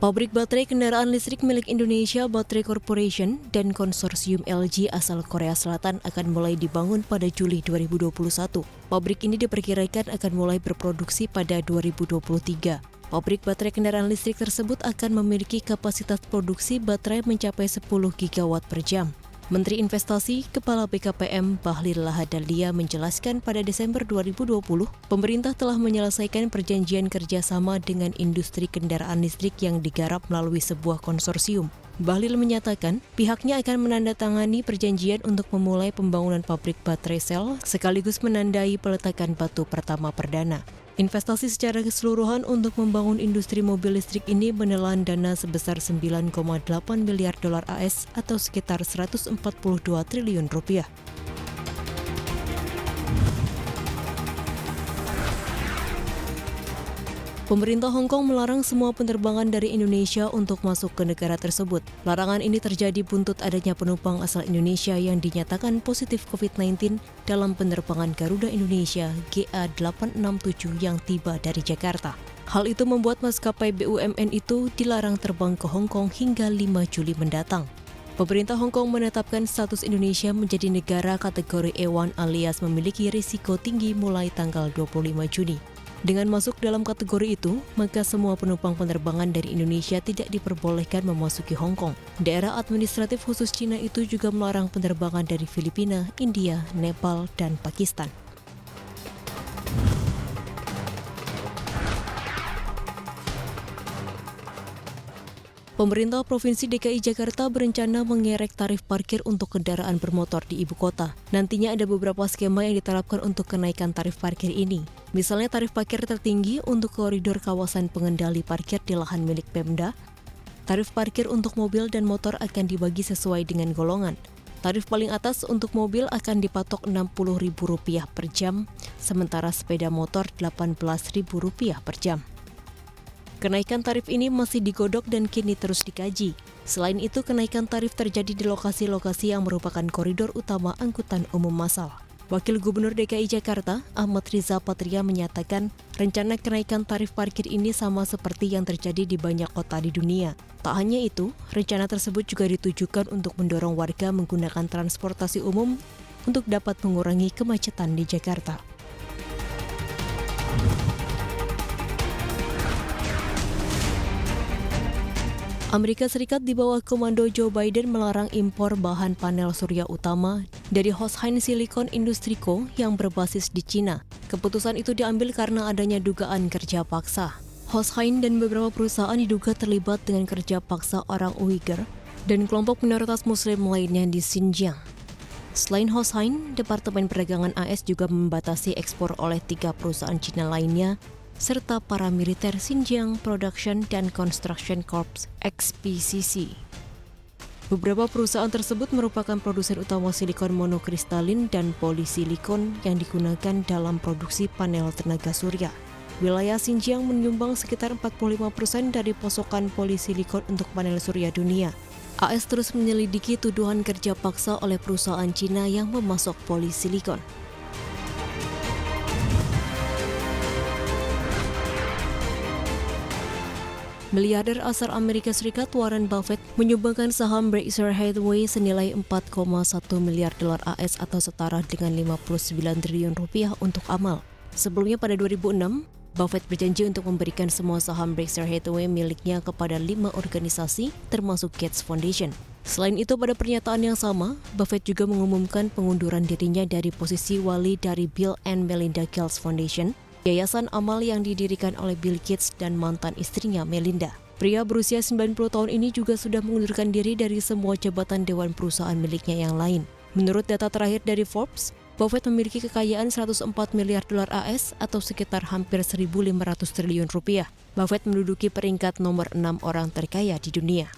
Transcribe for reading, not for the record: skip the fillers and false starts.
Pabrik baterai kendaraan listrik milik Indonesia Battery Corporation dan konsorsium LG asal Korea Selatan akan mulai dibangun pada Juli 2021. Pabrik ini diperkirakan akan mulai berproduksi pada 2023. Pabrik baterai kendaraan listrik tersebut akan memiliki kapasitas produksi baterai mencapai 10 gigawatt per jam. Menteri Investasi, Kepala BKPM Bahlil Lahadalia menjelaskan pada Desember 2020, pemerintah telah menyelesaikan perjanjian kerjasama dengan industri kendaraan listrik yang digarap melalui sebuah konsorsium. Bahlil menyatakan, pihaknya akan menandatangani perjanjian untuk memulai pembangunan pabrik baterai sel sekaligus menandai peletakan batu pertama perdana. Investasi secara keseluruhan untuk membangun industri mobil listrik ini menelan dana sebesar 9,8 miliar dolar AS atau sekitar 142 triliun rupiah. Pemerintah Hong Kong melarang semua penerbangan dari Indonesia untuk masuk ke negara tersebut. Larangan ini terjadi buntut adanya penumpang asal Indonesia yang dinyatakan positif COVID-19 dalam penerbangan Garuda Indonesia GA867 yang tiba dari Jakarta. Hal itu membuat maskapai BUMN itu dilarang terbang ke Hong Kong hingga 5 Juli mendatang. Pemerintah Hong Kong menetapkan status Indonesia menjadi negara kategori E1 alias memiliki risiko tinggi mulai tanggal 25 Juni. Dengan masuk dalam kategori itu, maka semua penumpang penerbangan dari Indonesia tidak diperbolehkan memasuki Hong Kong. Daerah administratif khusus Cina itu juga melarang penerbangan dari Filipina, India, Nepal, dan Pakistan. Pemerintah Provinsi DKI Jakarta berencana mengerek tarif parkir untuk kendaraan bermotor di ibu kota. Nantinya ada beberapa skema yang diterapkan untuk kenaikan tarif parkir ini. Misalnya tarif parkir tertinggi untuk koridor kawasan pengendali parkir di lahan milik Pemda. Tarif parkir untuk mobil dan motor akan dibagi sesuai dengan golongan. Tarif paling atas untuk mobil akan dipatok Rp60.000 per jam, sementara sepeda motor Rp18.000 per jam. Kenaikan tarif ini masih digodok dan kini terus dikaji. Selain itu, kenaikan tarif terjadi di lokasi-lokasi yang merupakan koridor utama angkutan umum massal. Wakil Gubernur DKI Jakarta, Ahmad Riza Patria menyatakan, rencana kenaikan tarif parkir ini sama seperti yang terjadi di banyak kota di dunia. Tak hanya itu, rencana tersebut juga ditujukan untuk mendorong warga menggunakan transportasi umum untuk dapat mengurangi kemacetan di Jakarta. Amerika Serikat di bawah komando Joe Biden melarang impor bahan panel surya utama dari Hoshine Silicon Industry Co. yang berbasis di Cina. Keputusan itu diambil karena adanya dugaan kerja paksa. Hoshine dan beberapa perusahaan diduga terlibat dengan kerja paksa orang Uighur dan kelompok minoritas Muslim lainnya di Xinjiang. Selain Hoshine, Departemen Perdagangan AS juga membatasi ekspor oleh 3 perusahaan Cina lainnya, serta paramiliter Xinjiang Production dan Construction Corps (XPCC). Beberapa perusahaan tersebut merupakan produsen utama silikon monokristalin dan polisilikon yang digunakan dalam produksi panel tenaga surya. Wilayah Xinjiang menyumbang sekitar 45% dari pasokan polisilikon untuk panel surya dunia. AS terus menyelidiki tuduhan kerja paksa oleh perusahaan Cina yang memasok polisilikon. Miliarder asal Amerika Serikat Warren Buffett menyumbangkan saham Berkshire Hathaway senilai 4,1 miliar dolar AS atau setara dengan 59 triliun rupiah untuk amal. Sebelumnya pada 2006, Buffett berjanji untuk memberikan semua saham Berkshire Hathaway miliknya kepada 5 organisasi, termasuk Gates Foundation. Selain itu, pada pernyataan yang sama, Buffett juga mengumumkan pengunduran dirinya dari posisi wali dari Bill and Melinda Gates Foundation, yayasan amal yang didirikan oleh Bill Gates dan mantan istrinya Melinda. Pria berusia 90 tahun ini juga sudah mengundurkan diri dari semua jabatan dewan perusahaan miliknya yang lain. Menurut data terakhir dari Forbes, Buffett memiliki kekayaan 104 miliar dolar AS atau sekitar hampir 1.500 triliun rupiah. Buffett menduduki peringkat nomor 6 orang terkaya di dunia.